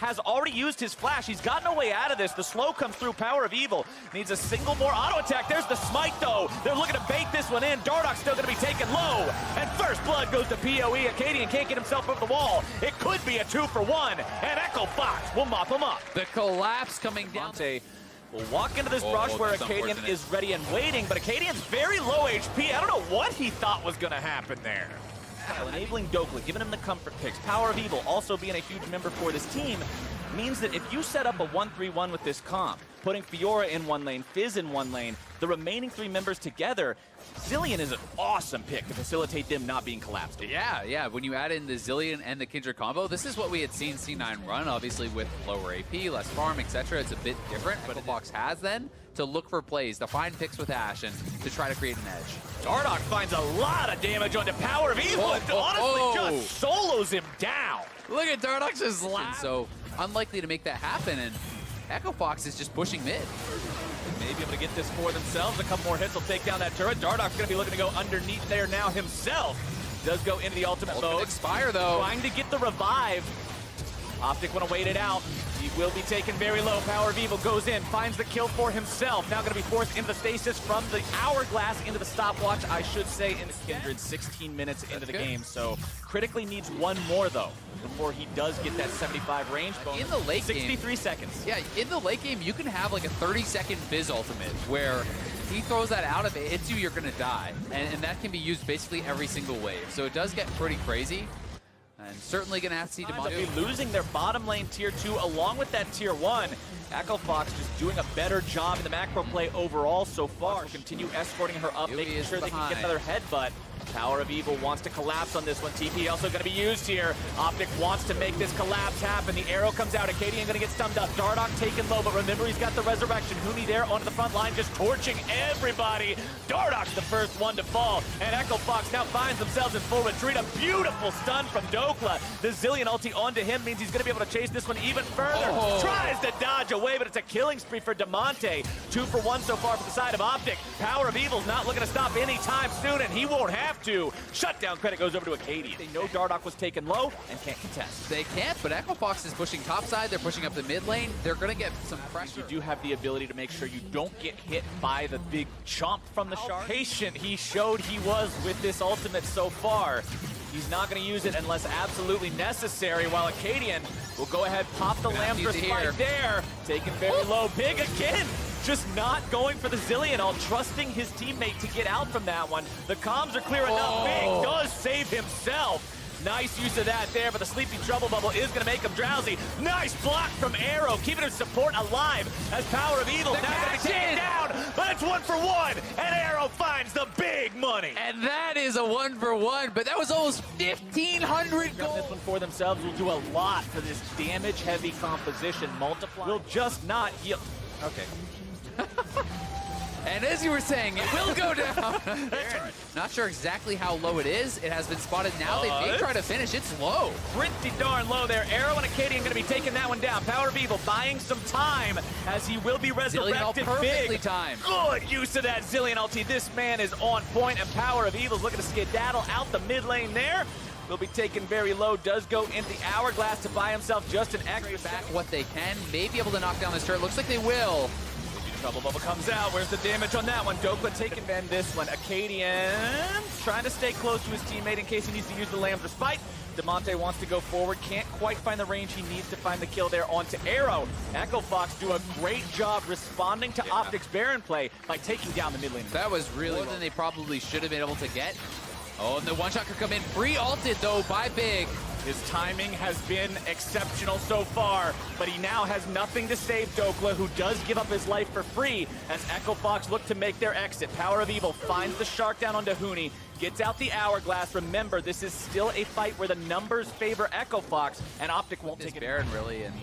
has already used his flash. He's got no way out of this. The slow comes through. Power of Evil needs a single more auto attack. There's the smite, though. They're looking to bait this one in. Dardoch's still going to be taken low. And first blood goes to PoE. Acadian can't get himself over the wall. It could be a 2-for-1. And Echo Fox will mop him up. The collapse coming down. Will walk into this brush where Acadian is ready and waiting, but Acadian's very low HP. I don't know what he thought was going to happen there. Enabling Dokla, giving him the comfort picks. Power of Evil also being a huge member for this team means that if you set up a 1-3-1 with this comp, putting Fiora in one lane, Fizz in one lane, the remaining 3 members together, Zilean is an awesome pick to facilitate them not being collapsed. Yeah. When you add in the Zilean and the Kindred combo, this is what we had seen C9 run, obviously with lower AP, less farm, etc. It's a bit different, but Fox has then to look for plays, to find picks with Ashe, and to try to create an edge. Dardoch finds a lot of damage onto Power of Evil and honestly just solos him down. Look at Dardoch just laugh. So unlikely to make that happen, and Echo Fox is just pushing mid. Maybe able to get this for themselves. A couple more hits will take down that turret. Dardoch's going to be looking to go underneath there now himself. Does go into the ultimate mode. Expire, though. Trying to get the revive. Optic want to wait it out. He will be taken very low. Power of Evil goes in, finds the kill for himself. Now going to be forced into the stasis from the hourglass into the stopwatch, I should say, in the Kindred 16 minutes into the game. So critically needs one more, though, before he does get that 75 range bonus. In the late 63 seconds. Yeah, in the late game, you can have like a 30-second Fizz ultimate where he throws that out. If it hits you, you're going to die. And that can be used basically every single wave. So it does get pretty crazy. And certainly going to have to see Demonte losing their bottom lane tier 2 along with that tier 1. Echo Fox just doing a better job in the macro play overall so far. Continue escorting her up, making sure they can get another headbutt. Power of Evil wants to collapse on this one. TP also going to be used here. Optic wants to make this collapse happen. The arrow comes out. Acadian going to get stunned up. Dardoch taken low, but remember he's got the resurrection. Huni there onto the front line, just torching everybody. Dardoch's the first one to fall, and Echo Fox now finds themselves in full retreat. A beautiful stun from Dokla. The Zilean ulti onto him means he's going to be able to chase this one even further. Tries to dodge away, but it's a killing spree for Demonte. 2-for-1 so far for the side of Optic. Power of Evil's not looking to stop anytime soon, and he won't have to. Shutdown credit goes over to Acadian. They know Dardoch was taken low and can't contest. They can't, but Echo Fox is pushing topside. They're pushing up the mid lane. They're going to get some pressure. You do have the ability to make sure you don't get hit by the big chomp from the shark. Patient he showed he was with this ultimate so far. He's not going to use it unless absolutely necessary, while Acadian will go ahead, pop the Lamb's right there. Taken very low. Big again. Just not going for the Zilean, all trusting his teammate to get out from that one. The comms are clear enough. Big does save himself. Nice use of that there, but the Sleepy Trouble Bubble is going to make him drowsy. Nice block from Arrow, keeping his support alive as Power of Evil now going to be taken down, but it's 1-for-1, and Arrow finds the big money. And that is a 1-for-1, but that was almost 1,500 gold. This one for themselves will do a lot for this damage-heavy composition. Multiply will just not yield. Okay. And as you were saying, it will go down. Not sure exactly how low it is. It has been spotted now. They may try to finish. It's low. Pretty darn low there. Arrow and Acadian going to be taking that one down. Power of Evil buying some time as he will be resurrected. Perfectly timed. Good use of that Zilean ulti. This man is on point, and Power of Evil is looking to skedaddle out the mid lane there. Will be taken very low. Does go into the hourglass to buy himself just an extra back what they can. May be able to knock down this turret. Looks like they will. Trouble Bubble comes out. Where's the damage on that one? Dokla taking van this one. Acadian trying to stay close to his teammate in case he needs to use the Lamb's Respite. Demonte wants to go forward. Can't quite find the range he needs to find the kill there onto Arrow. Echo Fox do a great job responding to Optic's Baron play by taking down the mid lane. That was really more than they probably should have been able to get. Oh, and the one-shot could come in. Pre-ulted, though, by Big. His timing has been exceptional so far, but he now has nothing to save Dokla, who does give up his life for free as Echo Fox look to make their exit. Power of Evil finds the shark down onto Huni, gets out the hourglass. Remember, this is still a fight where the numbers favor Echo Fox, and Optic won't take it. Baron really, and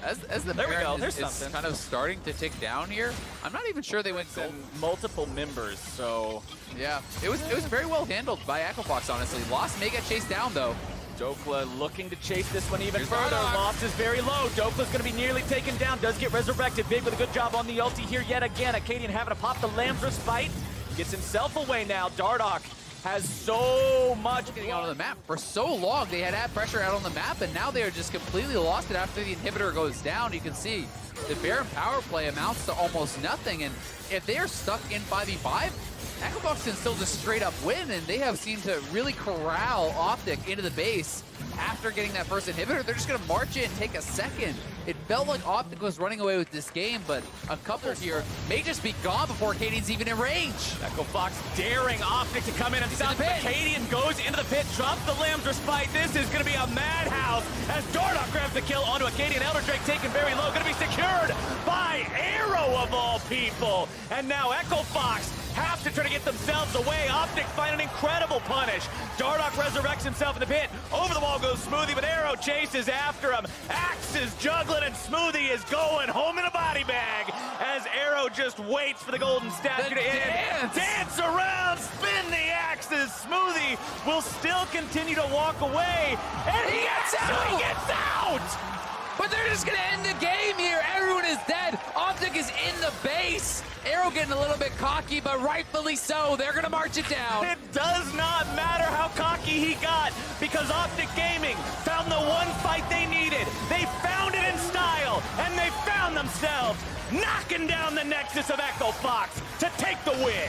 as the Baron is kind of starting to tick down here, I'm not even sure they went gold. Multiple members, so yeah, it was very well handled by Echo Fox, honestly. Lost may get chased down though. Dokla looking to chase this one even further. Lost is very low. Dokla's going to be nearly taken down. Does get resurrected. Big with a good job on the ulti here yet again. Acadian having to pop the Lamb's Respite. Gets himself away now. Dardoch has so much getting out on the map. For so long, they had pressure out on the map, and now they are just completely lost it after the inhibitor goes down. You can see the Baron power play amounts to almost nothing, and if they are stuck in 5v5, Echobox can still just straight up win, and they have seemed to really corral Optic into the base after getting that first inhibitor. They're just going to march in, take a second. It felt like Optic was running away with this game, but a couple here may just be gone before Cadian's even in range. EchoFox daring Optic to come in himself, but Cadian goes into the pit, drops the Limbs Respite. This is going to be a madhouse as Dardoch grabs the kill onto a Cadian. Elder Drake taken very low, going to be secured by Arrow of all people. And now EchoFox have to try to get themselves away. Optic find an incredible punish. Dardoch resurrects himself in the pit. Over the wall goes Smoothie, but Arrow chases after him. Axe is juggling, and Smoothie is going home in a body bag as Arrow just waits for the golden statue to end. Dance around, spin the axes. Smoothie will still continue to walk away, and he gets out! He gets out! But they're just gonna end the game here. Everyone is dead. Optic is in the base. Arrow getting a little bit cocky, but rightfully so. They're gonna march it down. It does not matter how cocky he got, because Optic Gaming found the one fight they needed. They found it in style, and they found themselves knocking down the Nexus of EchoFox to take the win.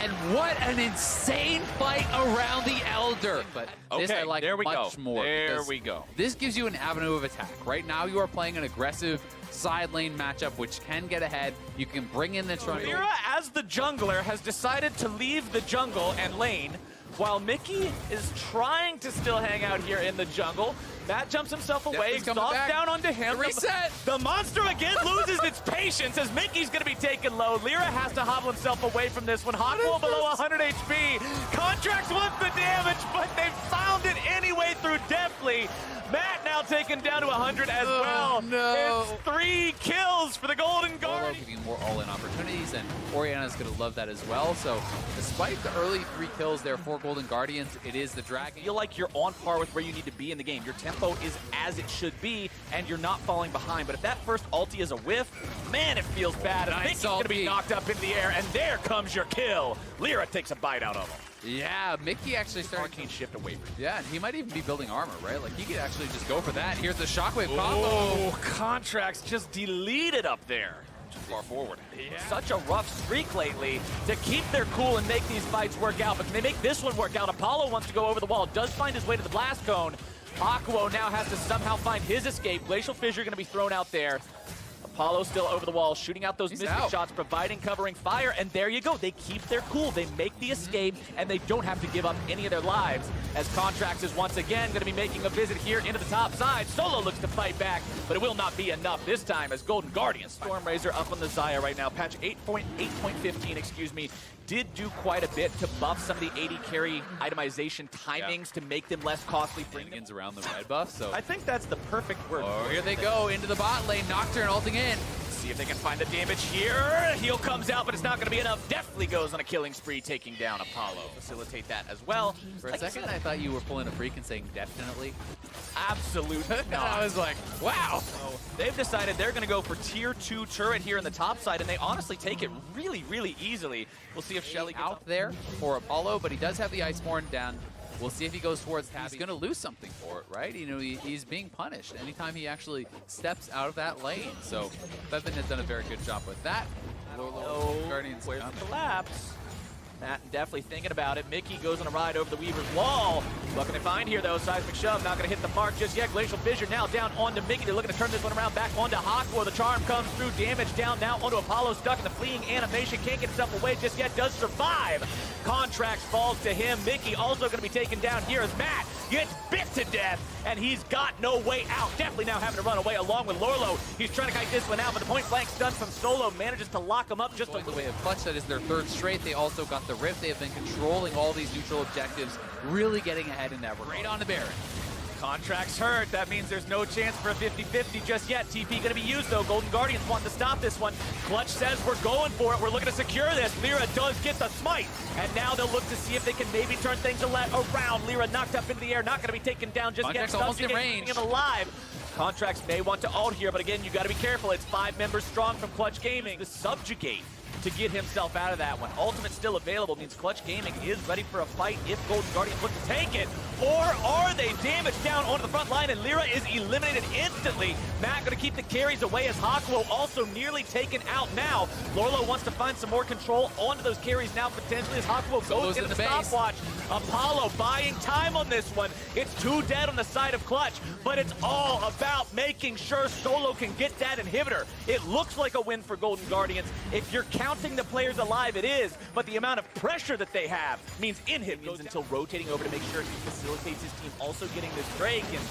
And what an insane fight around the Elder. But this I like much more. There we go. This gives you an avenue of attack. Right now you are playing an aggressive side lane matchup, which can get ahead. You can bring in the trundle. Lyra, as the jungler, has decided to leave the jungle and lane, while Mickey is trying to still hang out here in the jungle. Matt jumps himself away, exhausts down onto him. Reset! The monster again loses its patience as Mickey's going to be taken low. Lyra has to hobble himself away from this one. Hawkwall below 100 HP. Contracts want the damage, but they found it anyway through Deathly. Matt now taken down to 100 as well. No. It's 3 kills for the Golden Guardian. Giving more all-in opportunities, and Orianna's going to love that as well. So despite the early 3 kills there for Golden Guardians, it is the Dragon. I feel like you're on par with where you need to be in the game. Your tempo is as it should be, and you're not falling behind. But if that first ulti is a whiff, man, it feels bad. I think he's going to be knocked up into the air, and there comes your kill. Lyra takes a bite out of him. Yeah, Mickey actually started Arcane shift away from him. Yeah, and he might even be building armor, right? Like, he could actually just go for that. Here's the shockwave combo. Oh, Contracts just deleted up there. Too far forward. Yeah. Such a rough streak lately to keep their cool and make these fights work out. But can they make this one work out? Apollo wants to go over the wall, does find his way to the blast cone. Aquo now has to somehow find his escape. Glacial Fissure going to be thrown out there. Apollo still over the wall, shooting out those mystic shots, providing covering fire, and there you go. They keep their cool, they make the escape, and they don't have to give up any of their lives. As Contracts is once again going to be making a visit here into the top side. Solo looks to fight back, but it will not be enough this time as Golden Guardians. Stormrazor up on the Xayah right now. Patch 8.15, excuse me, did do quite a bit to buff some of the 80 carry itemization timings to make them less costly. Minions around the red buff, so I think that's the perfect word. Oh, here they go into the bot lane. Nocturne ulting in. See if they can find the damage here. Heal comes out, but it's not going to be enough. Definitely goes on a killing spree, taking down Apollo. Facilitate that as well. For a second, I thought you were pulling a freak and saying definitely. Absolutely not. I was like, wow. So they've decided they're going to go for tier 2 turret here in the top side, and they honestly take it really, really easily. We'll see if Shelly gets out there for Apollo, but he does have the Iceborne down. We'll see if he goes towards Tabby. He's going to lose something for it, right? You know, he's being punished anytime he actually steps out of that lane. So Bevin has done a very good job with that. Guardians where's the collapse? Matt definitely thinking about it. Mickey goes on a ride over the Weaver's wall. What can they find here, though? Seismic Shove not going to hit the mark just yet. Glacial Fissure now down onto Mickey. They're looking to turn this one around back onto Hawkwall. The charm comes through. Damage down now onto Apollo. Stuck in the fleeing animation. Can't get himself away just yet. Does survive. Contracts falls to him. Mickey also going to be taken down here as Matt gets bit to death, and he's got no way out. Definitely now having to run away along with Lorlo. He's trying to kite this one out, but the point-blank stun from Solo manages to lock him up just the way of Clutch. That is their 3rd straight. They also got the Rift. They have been controlling all these neutral objectives, really getting ahead in that regard. Right on the Baron. Contracts hurt. That means there's no chance for a 50-50 just yet. TP going to be used, though. Golden Guardians want to stop this one. Clutch says we're going for it. We're looking to secure this. Lyra does get the smite. And now they'll look to see if they can maybe turn things around. Lyra knocked up into the air. Not going to be taken down just yet. Almost in range. Him alive. Contracts may want to ult here, but again, you got to be careful. It's 5 members strong from Clutch Gaming. The Subjugate to get himself out of that one. Ultimate still available means Clutch Gaming is ready for a fight if Golden Guardians look to take it. Or are they damaged down onto the front line and Lyra is eliminated instantly? Matt going to keep the carries away as Hakuo also nearly taken out now. Lorlo wants to find some more control onto those carries now potentially as Hakuo goes into the stopwatch. Apollo buying time on this one. It's 2 dead on the side of Clutch, but it's all about making sure Solo can get that inhibitor. It looks like a win for Golden Guardians. If you're counting the players alive, it is, but the amount of pressure that they have means inhib goes until rotating over to make sure he facilitates his team also getting this Drake. And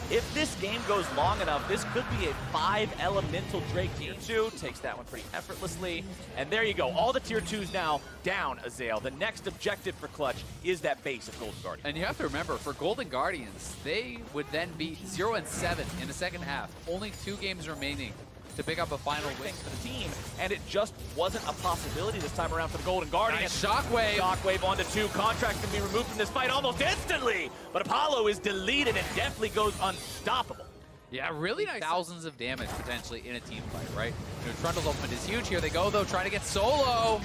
if this game goes long enough, this could be a 5 elemental Drake tier 2. Takes that one pretty effortlessly. And there you go. All the tier 2s now down, Azael. The next objective for Clutch is that base of Golden Guardians. And you have to remember, for Golden Guardians, they would then be 0-7 in the second half. Only 2 games remaining to pick up a final win for the team, and it just wasn't a possibility this time around for the Golden Guardians. Nice shockwave. Shockwave onto 2. Contract can be removed from this fight almost instantly, but Apollo is deleted and definitely goes unstoppable. Yeah, really nice. Thousands of damage potentially in a team fight, right? You know, Trundle's ultimate is huge. Here they go, though, trying to get Solo.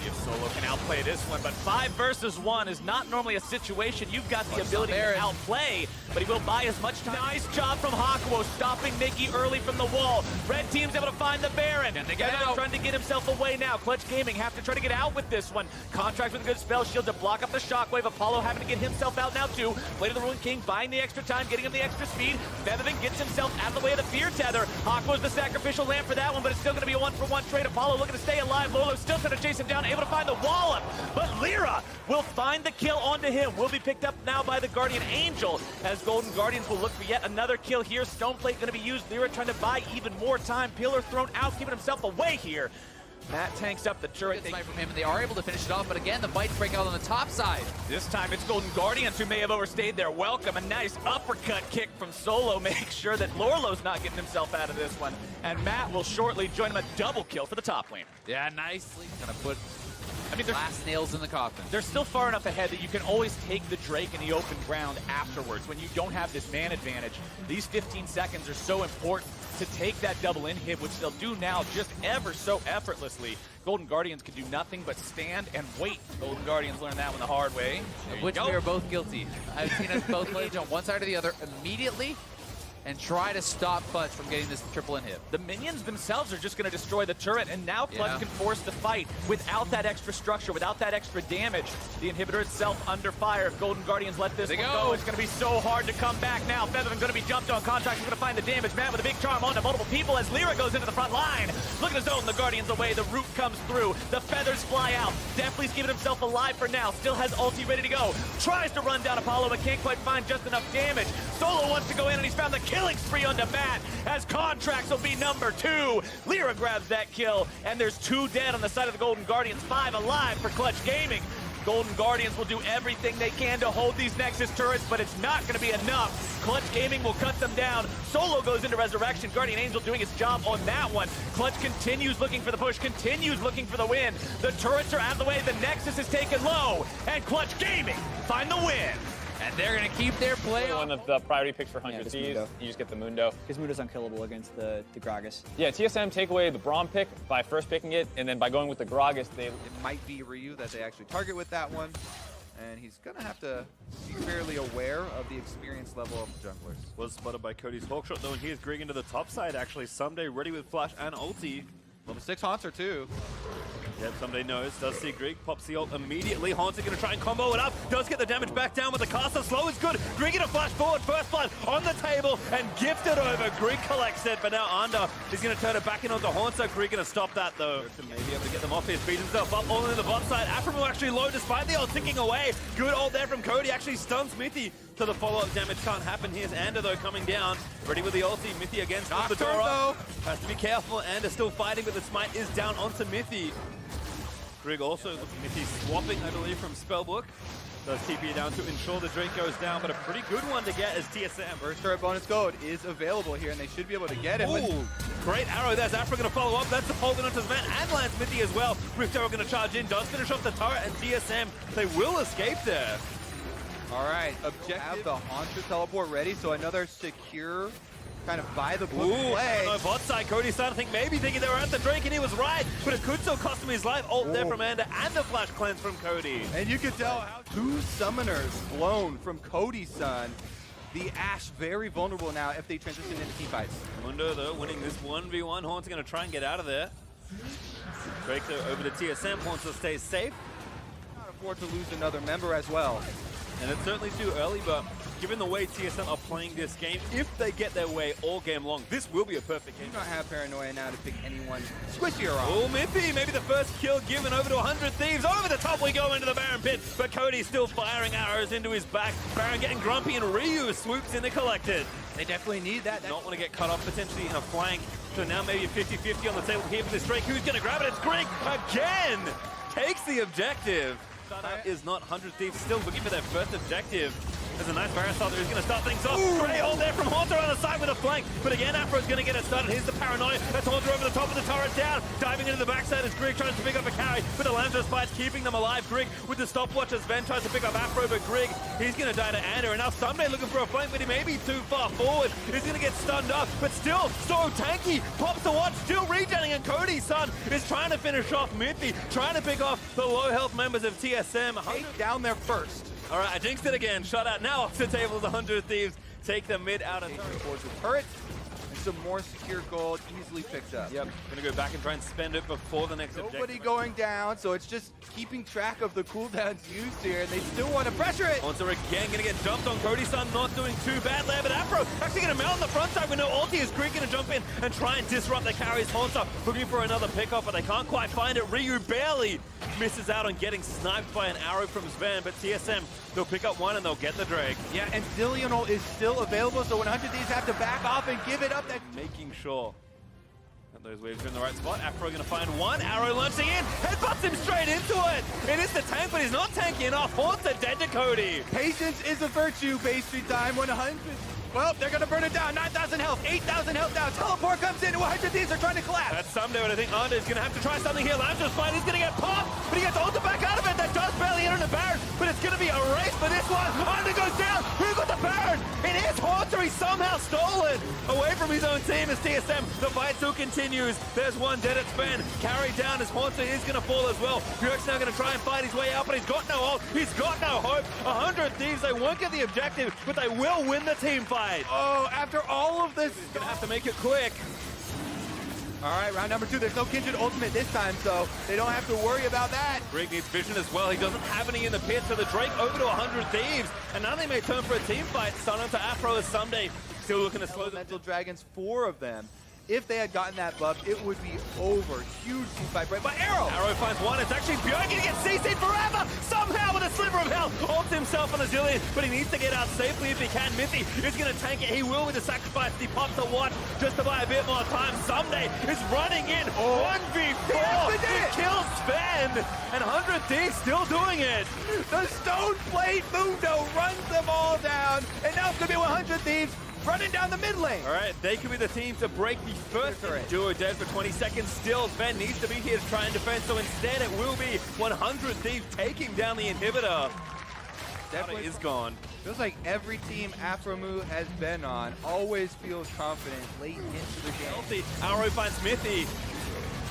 See if Solo can outplay this one, but 5 versus 1 is not normally a situation you've got the ability to outplay, but he will buy as much time. Nice job from Hakuo, stopping Mickey early from the wall. Red team's able to find the Baron, and they get out. Trying to get himself away now. Clutch Gaming have to try to get out with this one. Contract with a good spell shield to block up the shockwave. Apollo having to get himself out now too. Blade of the Ruined King buying the extra time, getting him the extra speed. Featherman gets himself out of the way of the fear tether. Hakuo's the sacrificial lamb for that one, but it's still going to be a 1-for-1 trade. Apollo looking to stay alive. Lolo still trying to chase him down, able to find the wallop, but Lyra will find the kill onto him. Will be picked up now by the Guardian Angel as Golden Guardians will look for yet another kill here. Stoneplate going to be used. Lyra trying to buy even more time. Pillar thrown out, keeping himself away here. Matt tanks up the turret. Good snipe from him, and they are able to finish it off, but again, the bites break out on the top side. This time it's Golden Guardians who may have overstayed their welcome. A nice uppercut kick from Solo makes sure that Lorlo's not getting himself out of this one. And Matt will shortly join him a double kill for the top lane. Yeah, nicely. Gonna put they're last nails in the coffin. They're still far enough ahead that you can always take the Drake in the open ground afterwards when you don't have this man advantage. These 15 seconds are so important to take that double inhib, which they'll do now just ever so effortlessly. Golden Guardians can do nothing but stand and wait. Golden Guardians learned that one the hard way. Which we are both guilty. I've seen us both engage on one side or the other immediately and try to stop Clutch from getting this triple inhib. The minions themselves are just going to destroy the turret, and now Clutch can force the fight without that extra structure, without that extra damage. The inhibitor itself under fire. If Golden Guardians let this one go, it's going to be so hard to come back now. Featherman going to be jumped on. Contract is going to find the damage. Man with a big charm onto multiple people as Lyra goes into the front line. Look at the zone, the Guardians away. The root comes through. The feathers fly out. Definitely's keeping himself alive for now. Still has ulti ready to go. Tries to run down Apollo, but can't quite find just enough damage. Solo wants to go in, and he's found the killing spree onto Matt as Contracts will be number 2. Lyra grabs that kill, and there's 2 dead on the side of the Golden Guardians, 5 alive for Clutch Gaming. Golden Guardians will do everything they can to hold these Nexus turrets, but it's not going to be enough. Clutch Gaming will cut them down. Solo goes into Resurrection. Guardian Angel doing his job on that one. Clutch continues looking for the push, continues looking for the win. The turrets are out of the way. The Nexus is taken low, and Clutch Gaming find the win. And they're going to keep their play on. One of the priority picks for 100 Cs, you just get the Mundo. Because Mundo's unkillable against the Gragas. Yeah, TSM take away the Braum pick by first picking it, and then by going with the Gragas, they... It might be Ryu that they actually target with that one, and he's going to have to be fairly aware of the experience level of the junglers. Was spotted by Cody's hawkshot, though, and he is going into the top side, actually. Someday ready with flash and ulti. Level 6 Haunter, too. Yep, Someday knows, does see Grieg, pops the ult immediately. Haunter going to try and combo it up, does get the damage back down with the caster. Slow is good. Grieg going to flash forward, first blood on the table, and gift it over. Grieg collects it, but now Anda is going to turn it back in onto Haunter. Grieg going to stop that, though. Maybe able to get them off here, speed himself up, all in the bot side. Afram actually low, despite the ult ticking away. Good ult there from Cody, actually stuns Smithy. So the follow-up damage can't happen. Here's Ander, though, coming down. Ready with the ulti. Mithy against the door up. Has to be careful. Ander still fighting, but the smite is down onto Mithy. Grieg also looking Mithy swapping, I believe, from Spellbook. Does TP down to ensure the Drake goes down, but a pretty good one to get as TSM. First turret bonus code is available here, and they should be able to get it. Ooh, great arrow. There's Afra going to follow up. That's the holding onto the man and lands Mithy as well. Rift Arrow going to charge in. Does finish off the turret, and TSM, they will escape there. All right, objective. Have the Haunter teleport ready, so another secure kind of by the book Ooh, play. no, bot side, Cody started to think maybe thinking they were at the Drake, and he was right, but it could still cost him his life. Ult there from Anda and the flash cleanse from Cody. And you can tell how 2 summoners blown from Cody's son. The Ashe very vulnerable now if they transition into team fights. Mundo, though, winning this 1v1. Horns are going to try and get out of there. Drake, though, over to TSM. Horns will stay safe. Not afford to lose another member as well. And it's certainly too early, but given the way TSM are playing this game, if they get their way all game long, this will be a perfect game. Do not have paranoia now to pick anyone squishier off. Oh, Miffy, maybe the first kill given over to 100 Thieves. Over the top we go into the Baron pit, but Cody's still firing arrows into his back. Baron getting grumpy, and Ryu swoops in the collected. They definitely need that. Not want to get cut off potentially in a flank. So now maybe a 50-50 on the table here for this Drake. Who's going to grab it? It's Greg again! Takes the objective. Shutout is not 100 Thieves, still looking for their first objective. There's a nice Baron start there who's going to start things off. Great hold there from Haunter on the side with a flank. But again, Afro's going to get it started. Here's the paranoia. That's Haunter over the top of the turret down. Diving into the backside as Grig tries to pick up a carry. But the Lamzo spikes keeping them alive. Grig with the stopwatch as Ven tries to pick up Afro. But Grig, he's going to die to Ander. And now Sunday looking for a flank, but he may be too far forward. He's going to get stunned up. But still, so tanky. Pops the watch, still regenerating. And Cody's son is trying to finish off Miffy. Trying to pick off the low health members of TSM. Take down there first. All right, I jinxed it again. Shut out. Now off the table is 100 Thieves. Take the mid out of Towards the turret. And some more secure gold easily picked up. Yep. Gonna go back and try and spend it before the next Nobody objective. going down, so it's just keeping track of the cooldowns used here, and they still want to pressure it. Haunter again gonna get jumped on. Cody's son not doing too bad there, but Afro actually gonna mount on the front side with no ulti. Is Greek gonna jump in and try and disrupt the carries? Haunter looking for another pickup, but they can't quite find it. Ryu barely misses out on getting sniped by an arrow from Sven, but TSM, they'll pick up one and they'll get the Drake. Yeah, and Zillionol is still available, so 100 Thieves have to back off and give it up. That Making sure that those waves are in the right spot. Afro gonna find one, arrow launching in, headbutts him straight into it. It is the tank, but he's not tanky enough. Haunter dead to Cody. patience is a virtue, Pastry time, 100. Well, they're gonna burn it down. 9,000 health, 8,000 health now. Teleport comes in, 100 Thieves are trying to collapse. That's someday, but I think Anda is going to have to try something here. Lamzo's fight, he's going to get popped, but he gets ulted back out of it. That does barely enter the Baron, but it's going to be a race for this one. Anda goes down. Who got the Baron? It is Haunter. He somehow stole it away from his own team as TSM. The fight still continues. There's one dead at Sven. Carried down as Haunter is going to fall as well. Björk's now going to try and fight his way out, but he's got no ult. He's got no hope. 100 Thieves, they won't get the objective, but they will win the team fight. Oh, after all of this. He's going to have to make it quick. All right, round number 2. There's no Kindred ultimate this time, so they don't have to worry about that. Greg needs vision as well. He doesn't have any in the pit, so the Drake over to 100 Thieves. And now they may turn for a team fight. Stun onto Afro as Someday. Still looking to slow them. Elemental Dragons, 4 of them. If they had gotten that buff, it would be over. Huge team fight right by Arrow. Arrow finds one. It's actually Björk going to get CC'd forever. Somehow with a sliver of health. Ults himself on a Zillion, but he needs to get out safely if he can. Miffy is going to tank it. He will with the sacrifice. He pops the watch just to buy a bit more time. Someday is running in. 1v4 to kill Sven. And 100 Thieves still doing it. The Stone Blade Mundo runs them all down. And now it's going to be 100 Thieves running down the mid lane. All right, they could be the team to break the first duo dead for 20 seconds. Still, Sven needs to be here to try and defend, so instead it will be 100 Thieves taking down the inhibitor. Definitely is gone. Feels like every team Afromu has been on always feels confident late into the game. Healthy. Arrow finds Smithy.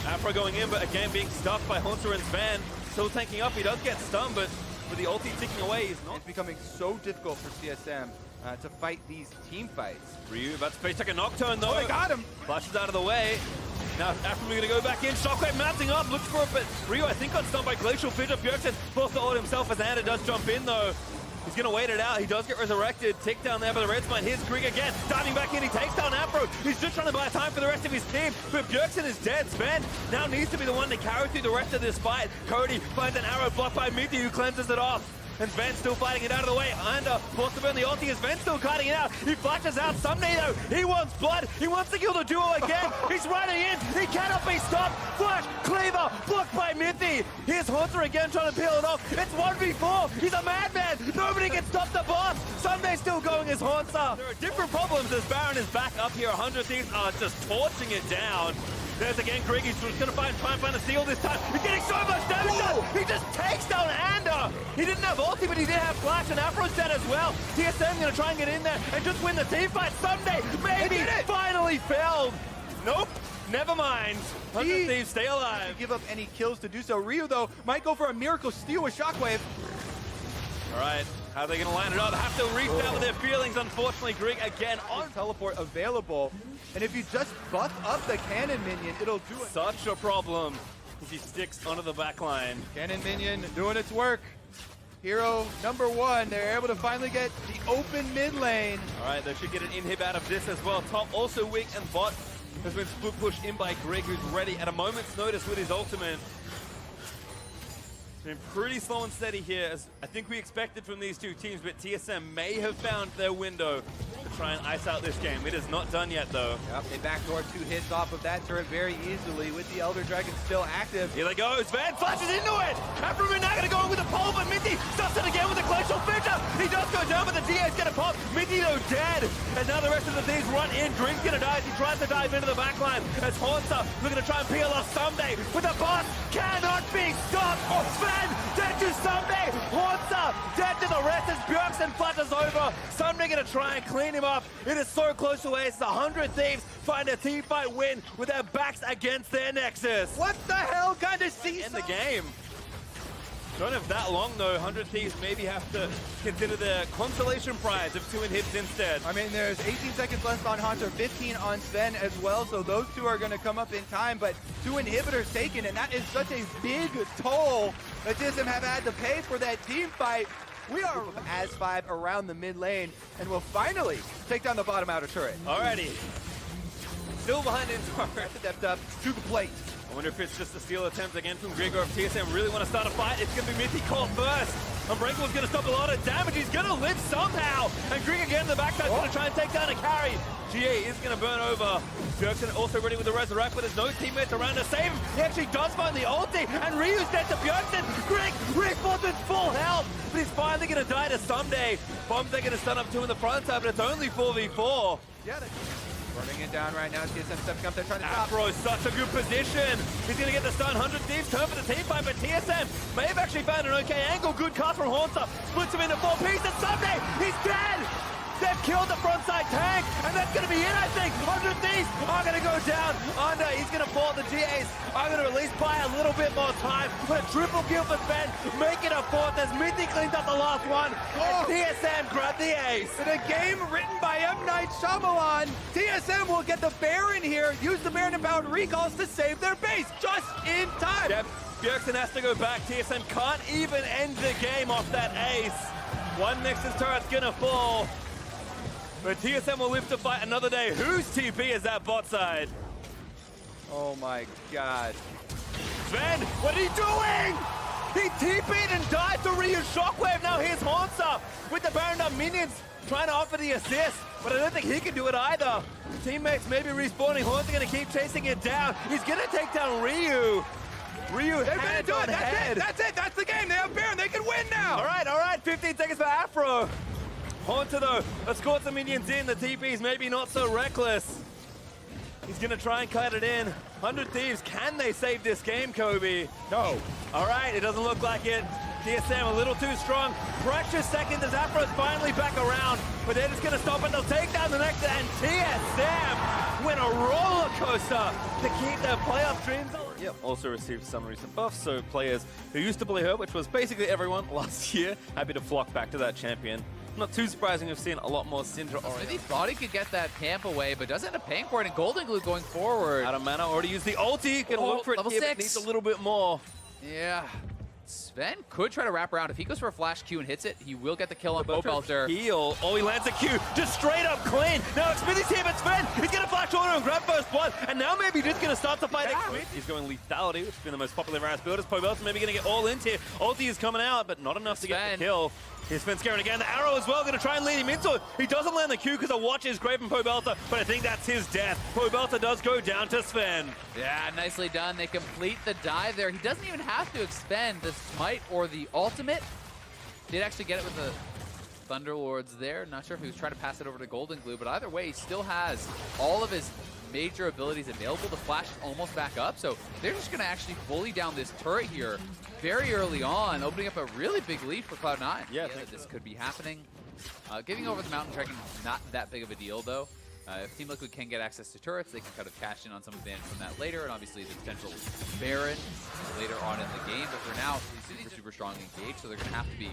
Afro going in, but again being stuffed by Haunter and Sven. Still tanking up, he does get stunned, but with the ulti ticking away, he's not. It's becoming so difficult for CSM to fight these team fights. Ryu about to face like a Nocturne though. Oh, they got him! Flashes out of the way. Now Afro going to go back in. Shockwave mounting up, looks for it, but Ryu I think got stunned by Glacial Fidget. Björk says forced to ult himself as Anda does jump in though. He's going to wait it out. He does get resurrected. Tick down there by the red spine. Here's Krieg again. Diving back in. He takes down Afro. He's just trying to buy time for the rest of his team. But Bjergsen is dead. Sven now needs to be the one to carry through the rest of this fight. Cody finds an arrow blocked by Mithi, who cleanses it off. And Sven still fighting it out of the way. Anda forced to burn the ulti as Sven still cutting it out. He flashes out. Someday though, he wants blood. He wants to kill the duo again. He's running in. He cannot be stopped. Flash, cleaver, blocked by Mithi. Here's Haunter again trying to peel it off. It's 1v4. He's a madman. Nobody can stop the boss. Someday still going as Haunter. There are different problems as Baron is back up here. 100 Thieves are just torching it down. There's again Grig. He's just going to try and find a steal this time. He's getting so much damage done. He just takes down Ander. He didn't have ulti, but he did have flash, and Afro's dead as well. TSM going to try and get in there and just win the team fight someday. Maybe finally failed. Nope. Never mind. 100 Thieves stay alive. Give up any kills to do so. Ryu, though, might go for a miracle steal with Shockwave. All right. How are they going to line it up? They have to reach out with their feelings. Unfortunately, Grig again on Teleport available. And if you just buff up the cannon minion, it'll do it. such a problem if he sticks onto the back line. Cannon minion doing its work. Hero number 1, they're able to finally get the open mid lane. All right, they should get an inhib out of this as well. Top also weak, and bot has been split pushed in by Grig, who's ready at a moment's notice with his ultimate. It's been pretty slow and steady here, as I think we expected from these two teams, but TSM may have found their window to try and ice out this game. It is not done yet, though. Yep, they backdoor 2 hits off of that turret very easily with the Elder Dragon still active. Here they go. Sven flashes into it. Afro now going to go in with a pole, but Minty stuffs it again with a glacial fissure. He does go down, but the DA's going to pop. Minty, though, dead. And now the rest of the Thieves run in. Drink's going to die as he tries to dive into the backline. As Haunter looking to try and peel off Someday, but the boss cannot be stopped. Sven dead to Someday. Haunter dead to the rest as Bjergsen flutters over. Someday going to try and clean him up. It is so close to ace. 100 Thieves find a team fight win with their backs against their Nexus. What the hell kind of season? In the game. Don't have that long though. 100 Thieves maybe have to consider the consolation prize of 2 inhibs instead. I mean, there's 18 seconds left on Haunter, 15 on Sven as well, so those two are going to come up in time, but 2 inhibitors taken, and that is such a big toll that TSM have had to pay for that team fight. We are as 5 around the mid lane, and will finally take down the bottom outer turret. Alrighty. Still behind in turret. Stepped up to the plate. I wonder if it's just a steal attempt again from Grig, or if TSM really want to start a fight. It's going to be Minty caught first. Unbreakable's going to stop a lot of damage. He's going to live somehow. And Grig again in the backside going to try and take down a carry. GA is going to burn over. Bjergsen also ready with the Resurrect, but there's no teammates around to save him. He actually does find the ulti, and Ryu's dead to Bjergsen. Grig respawns with full health, but he's finally going to die to Someday. Bombs are going to stun up 2 in the front side, but it's only 4v4. Yeah, running it down right now. TSM stepping up there trying to stop. Afro's such a good position. He's going to get the stun. 100 Thieves turn for the team fight, but TSM may have actually found an okay angle. Good cast from Haunter. Splits him into 4 pieces. Someday, he's dead. They've killed the frontside tank, and that's going to be it, I think. 100 Thieves are going to go down under. He's going to fall. The GAs are going to release by a little bit more time. But a triple kill for Sven, make it a 4th as Minty cleans up the last one. And TSM grab the ace. In a game written by M. Night Shyamalan, TSM will get the Baron here, use the Baron-empowered recalls to save their base just in time. Yep, Bjergsen has to go back. TSM can't even end the game off that ace. One Nexus turret's going to fall. But TSM will live to fight another day. Whose TP is that bot side? Oh my god. Sven, what are you doing? He TP'd and died to Ryu's Shockwave. Now here's Haunter with the Baron up minions trying to offer the assist. But I don't think he can do it either. Teammates maybe respawning. Haunter going to keep chasing it down. He's going to take down Ryu. Ryu They're head gonna on do it. head. That's it. That's the game. They have Baron. They can win now. All right. 15 seconds for Afro. Haunter, though, escorts the minions in. The TP's maybe not so reckless. He's going to try and cut it in. 100 Thieves, can they save this game, Kobe? No. All right, it doesn't look like it. TSM a little too strong. Precious second as Afro's finally back around, but they're just going to stop and they'll take down the next, and TSM win a roller coaster to keep their playoff dreams alive. Yep, also received some recent buffs, so players who used to play her, which was basically everyone last year, happy to flock back to that champion. Not too surprising, we've seen a lot more Syndra. He thought he could get that camp away, but does end up paying for it, and Golden Glue going forward. Out of mana, already used the ulti. Gonna look for it level here, but 6. needs a little bit more. Yeah. Sven could try to wrap around. If he goes for a flash Q and hits it, he will get the kill on Pobelter. Heal. Oh, he lands a Q. Just straight up clean. Now Xfinitty's here, but Sven, he's going to flash order and grab first blood. And now maybe just going to start the fight. He's going lethality, which has been the most popular Varus builders. Pobelter maybe going to get all into here. Ulti is coming out, but not enough to get the kill. Here's Sven scaring again. The arrow as well, going to try and lead him into it. He doesn't land the Q because the watch is great from Pobelter, but I think that's his death. Pobelter does go down to Sven. Yeah, nicely done. They complete the dive there. He doesn't even have to expend the smite or the ultimate. Did actually get it with the Thunderlords there. Not sure if he was trying to pass it over to Golden Glue, but either way, he still has all of his major abilities available. The flash is almost back up, so they're just going to actually bully down this turret here very early on, opening up a really big lead for Cloud9. Yeah, that this could be happening. Giving over the mountain trekking, not that big of a deal, though. If Team Liquid can get access to turrets, they can kind of cash in on some advantage from that later, and obviously the potential Baron later on in the game. But for now, super strong engaged, so they're going to have to be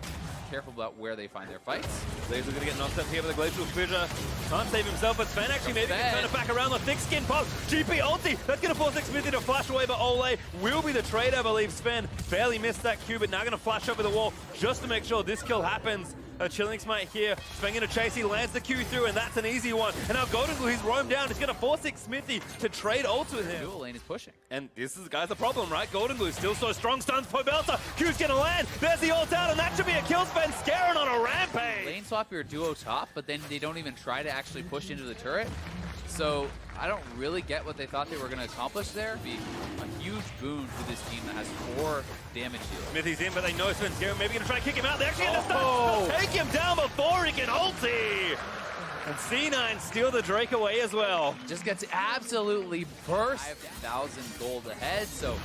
careful about where they find their fights. Laser going to get knocked up here with a Glacial Fissure. Can't save himself, but Sven actually maybe can turn it back around. The thick skin pop. GP ulti. That's going to force Xmithy to flash away, but Ole will be the trade, I believe. Sven barely missed that Q, but now going to flash over the wall just to make sure this kill happens. A Chilling Smite here. Sven going to chase. He lands the Q through, and that's an easy one. And now Golden Glue, he's roamed down. He's going to force Xmithy to trade ults with him. Dual lane is pushing. And this is, guys, the problem, right? Golden Glue still so strong. Stuns Pobelta. Q's going to land. There's the ult out, and that should be a kill. Sven Scaring on a rampage. Lane swap your duo top, but then they don't even try to actually push into the turret. So I don't really get what they thought they were going to accomplish there. It'd be a huge boon for this team that has 4 damage heals. Smithy's in, but they know Sven's here. Maybe going to try and kick him out. They actually get the stun. They'll take him down before he can ulti. And C9 steal the Drake away as well. Just gets absolutely burst. 5,000 gold ahead, so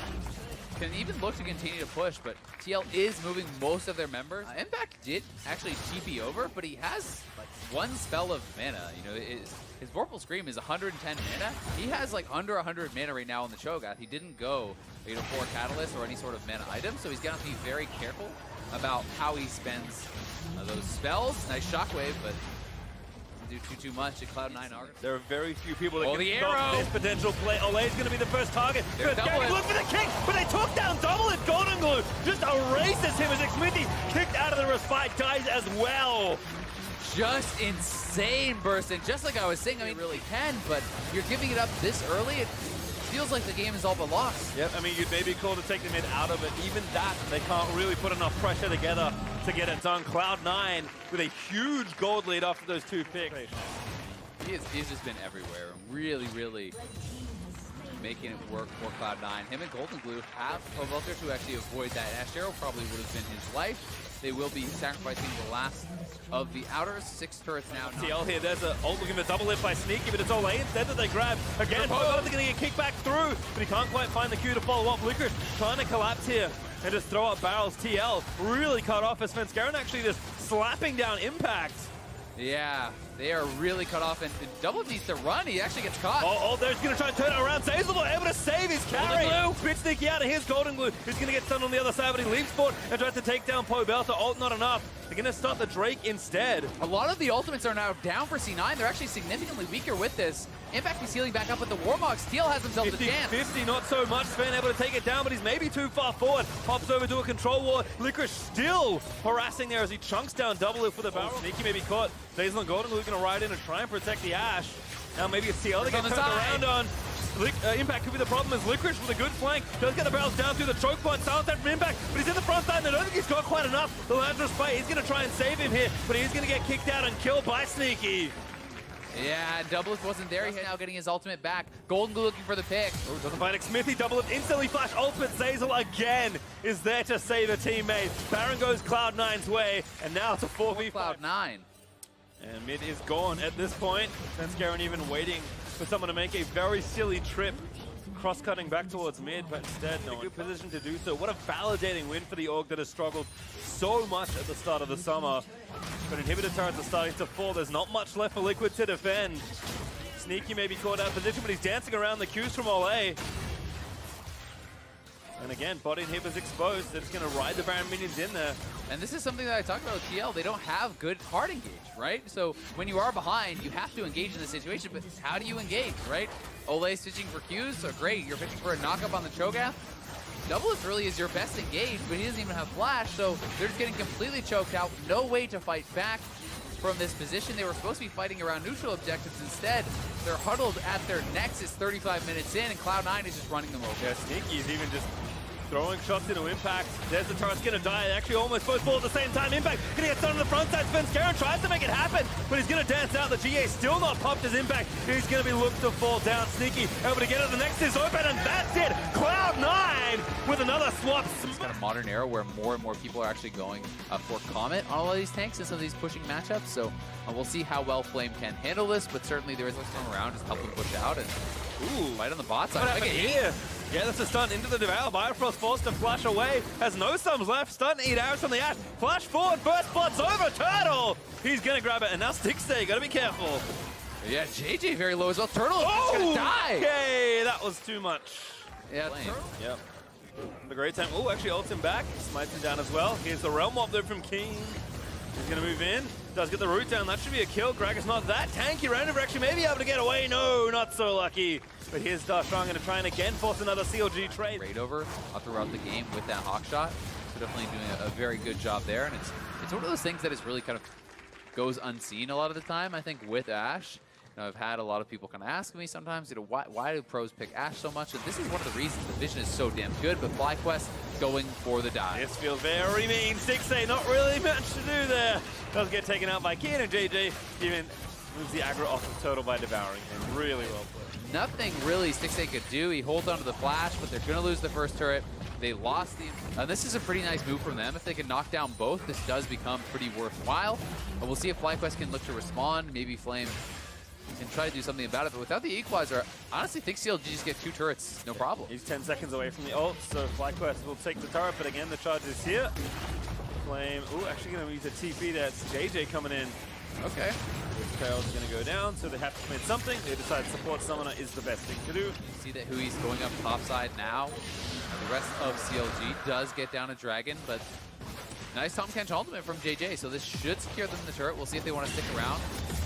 can even look to continue to push, but TL is moving most of their members. Impact did actually TP over, but he has like 1 spell of mana. You know, his Vorpal Scream is 110 mana. He has like under 100 mana right now on the Cho'Gath. He didn't go, you know, for Catalyst or any sort of mana item, so he's gonna have to be very careful about how he spends those spells. Nice Shockwave, but doesn't do too much at Cloud9 are. There are very few people that Oh, can the stop arrow. this potential play. Ole's going to be the first target. They're First Gary, look for the kick, but they took down double it. Golden Glue just erases him as Xmithy kicked out of the respite, dies as well. Just insane burst, and just like I was saying, I mean, really can, but you're giving it up this early, it feels like the game is all but lost. Yep, I mean, you'd maybe call to take the mid out of it. Even that, they can't really put enough pressure together to get it done. Cloud9 with a huge gold lead after those 2 picks. He's just been everywhere, really making it work for Cloud9. Him and Golden Glue have Pobelta to actually avoid that. Ash Arrow probably would have been his life. They will be sacrificing the last of the outers. 6 turrets now. TL here, there's an ult looking for double lift by Sneaky, but it's Ole instead that they grab. Again, Pobelta going to get kicked back through, but he can't quite find the Q to follow up. Licorice trying to collapse here and just throw up barrels. TL really cut off as Svenskeren actually just slapping down Impact. Yeah, they are really cut off, and Double needs to run. He actually gets caught. Oh, there's going to try and turn it around. Zazal able to save his carry. Bit sneaky out of his Golden Glue. He's going to get stunned on the other side, but he leaves forward and tries to take down Pobelta. Ult not enough. They're going to start the Drake instead. A lot of the ultimates are now down for C9. They're actually significantly weaker with this. Impact is healing back up with the Warmogs. Teal has himself a chance. 50, not so much. Sven able to take it down, but he's maybe too far forward. Pops over to a control ward. Licorice still harassing there as he chunks down double it for the barrel. Sneaky may be caught. Zazal and Golden Glue going to ride in and try and protect the Ash. Now maybe it's TL. They get turned around on. Impact could be the problem as Licorice with a good flank. Does get the barrels down through the choke point. Silence that from Impact, but he's in the front side and I don't think he's got quite enough. The Lazarus fight, he's going to try and save him here, but he's going to get kicked out and killed by Sneaky. Yeah, Doublelift wasn't there. He's now getting his ultimate back. Golden Glue looking for the pick. Oh, doesn't find it. Smithy, Doublelift instantly flash ultimate. Zazal again is there to save a teammate. Baron goes Cloud9's way, and now it's a 4v5. Cloud9. And mid is gone at this point. Svenskeren even waiting for someone to make a very silly trip cross-cutting back towards mid, but instead no one in position to do so. What a validating win for the org that has struggled so much at the start of the summer. But inhibitor turrets are starting to fall. There's not much left for Liquid to defend. Sneaky may be caught out of position, but he's dancing around the Qs from Ole. And again, bot inhibitor's exposed. They're just going to ride the Baron minions in there. And this is something that I talked about with TL. They don't have good hard engage, right? So when you are behind, you have to engage in the situation, but how do you engage, right? Ole switching for Qs, so great. You're pitching for a knock-up on the Cho'Gath. Doublelift really is your best engage, but he doesn't even have flash, so they're just getting completely choked out. No way to fight back from this position. They were supposed to be fighting around neutral objectives. Instead, they're huddled at their nexus 35 minutes in, and Cloud9 is just running them over. Yeah, Sneaky is even just throwing shots into Impact. There's the turret's gonna die. They actually almost both fall at the same time. Impact gonna get stunned on the front side. Svenskeren tries to make it happen, but he's gonna dance out. The GA still not popped as Impact. He's gonna be looked to fall down. Sneaky able to get it. The next is open, and that's it. Cloud9 with another swap. He's got a modern era where more and more people are actually going for Comet on a lot of these tanks and some of these pushing matchups. So we'll see how well Flame can handle this, but certainly there is a storm around just helping push out. And ooh, right on the bot side. What happened here? Yeah, that's a stun into the Devour. Bifrost forced to flash away. Has no sums left. Stun, eat arrows from the Ash. Flash forward, first blood's over. Turtle! He's gonna grab it, and now Stixay, gotta be careful. Yeah, JJ very low as well. Turtle is gonna die. Okay, that was too much. Yeah, Yep. The great time. Oh, actually ults him back. Smites him down as well. Here's the Realm Mob though from Keen. He's gonna move in. Does get the root down. That should be a kill. Greg is not that tanky. Random actually may be able to get away. No, not so lucky. But here's Darshan gonna try and again force another CLG trade. Raid over throughout the game with that hawk shot. So definitely doing a very good job there. And it's one of those things that is really kind of goes unseen a lot of the time, I think, with Ashe. You know, I've had a lot of people kind of ask me sometimes, you know, why do pros pick Ashe so much? And this is one of the reasons. The vision is so damn good, but FlyQuest going for the dive. This feels very mean. Stixay not really much to do there. Does get taken out by Keen, and JJ even moves the aggro off of Turtle by devouring him. Really well played. Nothing really Stixay could do. He holds onto the flash, but they're going to lose the first turret. They lost the... this is a pretty nice move from them. If they can knock down both, this does become pretty worthwhile. But we'll see if FlyQuest can look to respond. Maybe Flame can try to do something about it. But without the equalizer, I honestly think CLG just get 2 turrets, no problem. He's 10 seconds away from the ult, so FlyQuest will take the turret. But again, the charge is here. Flame, ooh, actually going to use a TP. That's JJ coming in. Okay. Tail's going to go down, so they have to commit something. They decide support summoner is the best thing to do. See that Hui's going up top side now. The rest of CLG does get down a dragon, but nice Tom Kench ultimate from JJ, so this should secure them in the turret. We'll see if they want to stick around.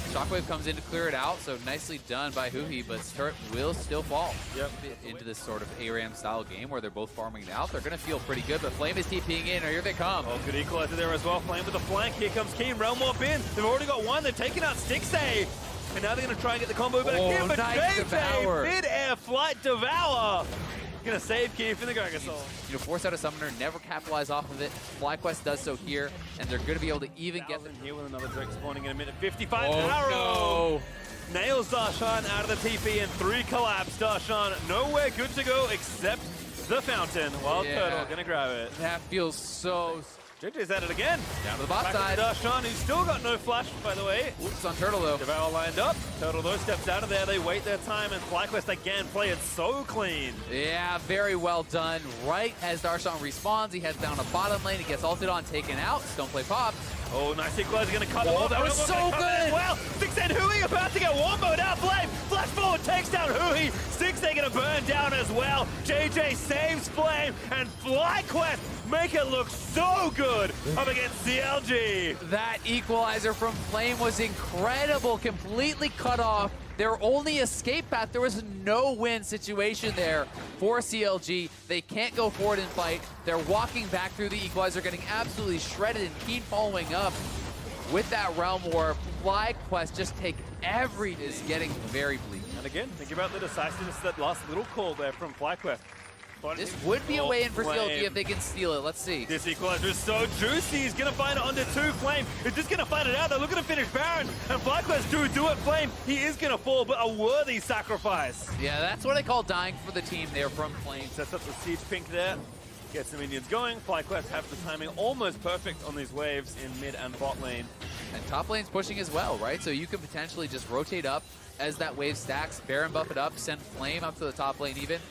Shockwave comes in to clear it out, so nicely done by Hui, but turret will still fall. Yep. Into this sort of ARAM style game where they're both farming it out. They're going to feel pretty good, but Flame is TPing in, or here they come. Oh, good equalizer there as well. Flame with the flank. Here comes Keen. Realm Warp in. They've already got one. They're taking out Stixay. And now they're going to try and get the combo back in, but nice Devour. JJ, mid-air flight Devour. Gonna save Key from the Gargasol. You know, force out a summoner, never capitalize off of it. FlyQuest does so here, and they're gonna be able to even get them here with another Drake spawning in a minute. 55 arrow. No. Nails Darshan out of the TP and 3 collapse. Darshan nowhere good to go except the fountain. Wild Turtle gonna grab it. That feels so... JJ's at it again. Down to the bot Back side. to Darshan, who's still got no flash, by the way. Oops, on Turtle though. Devour lined up. Turtle though steps out of there. They wait their time, and FlyQuest again play it so clean. Yeah, very well done. Right as Darshan respawns, he heads down to bottom lane. He gets ulted on, taken out. Stoneplay pops. Oh, nice equalizer gonna cut him off. That was so good. Well, Stixay Hui about to get womboed out. Flame flash forward, takes down Hui. Stixay gonna burn down as well. JJ saves Flame, and FlyQuest make it look so good up against CLG. That equalizer from Flame was incredible. Completely cut off their only escape path. There was no win situation there for CLG. They can't go forward and fight. They're walking back through the equalizer, getting absolutely shredded, and Keen following up with that Realm War. FlyQuest just take is getting very bleak. And again, think about the decisiveness, that last little call there from FlyQuest. This would be a way in for CLG if they can steal it. Let's see. This equalizer is so juicy. He's going to find it under 2. Flame is just going to find it out. They're looking to finish Baron. And FlyQuest do it. Flame, he is going to fall, but a worthy sacrifice. Yeah, that's what I call dying for the team there from Flame. Sets up the Siege Pink there. Gets the minions going. FlyQuest have the timing almost perfect on these waves in mid and bot lane. And top lane's pushing as well, right? So you can potentially just rotate up as that wave stacks. Baron buff it up, send Flame up to the top lane even.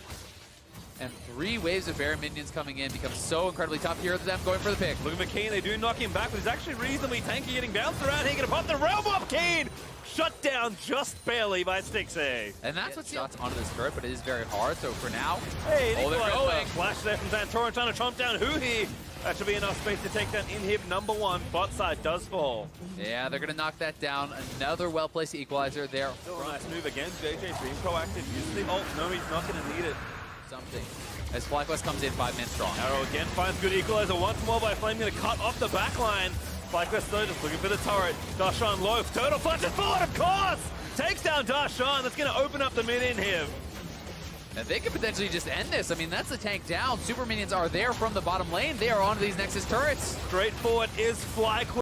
And 3 waves of Baron minions coming in becomes so incredibly tough. Here are them going for the pick. Look at McKean, they do knock him back, but he's actually reasonably tanky, getting bounced around. He's gonna pop the Realm up. Keen shut down just barely by Stixay. And that's what shots onto this turret, but it is very hard. So for now, hey, they're going. Flash there from Xantoran trying to chomp down Hui. That should be enough space to take down inhib number 1. Bot side does fall. Yeah, they're gonna knock that down. Another well-placed equalizer there. Still a nice move again. JJ being proactive, using the ult. No, he's not gonna need it. Something. As FlyQuest comes in 5 men strong. Arrow again finds good equalizer. Once more by Flame, gonna cut off the back line. FlyQuest though just looking for the turret. Darshan low. Turtle flashes forward, of course! Takes down Darshan. That's gonna open up the mid inhib. And they could potentially just end this. I mean, that's the tank down. Super minions are there from the bottom lane. They are onto these Nexus turrets. Straightforward is FlyQuest.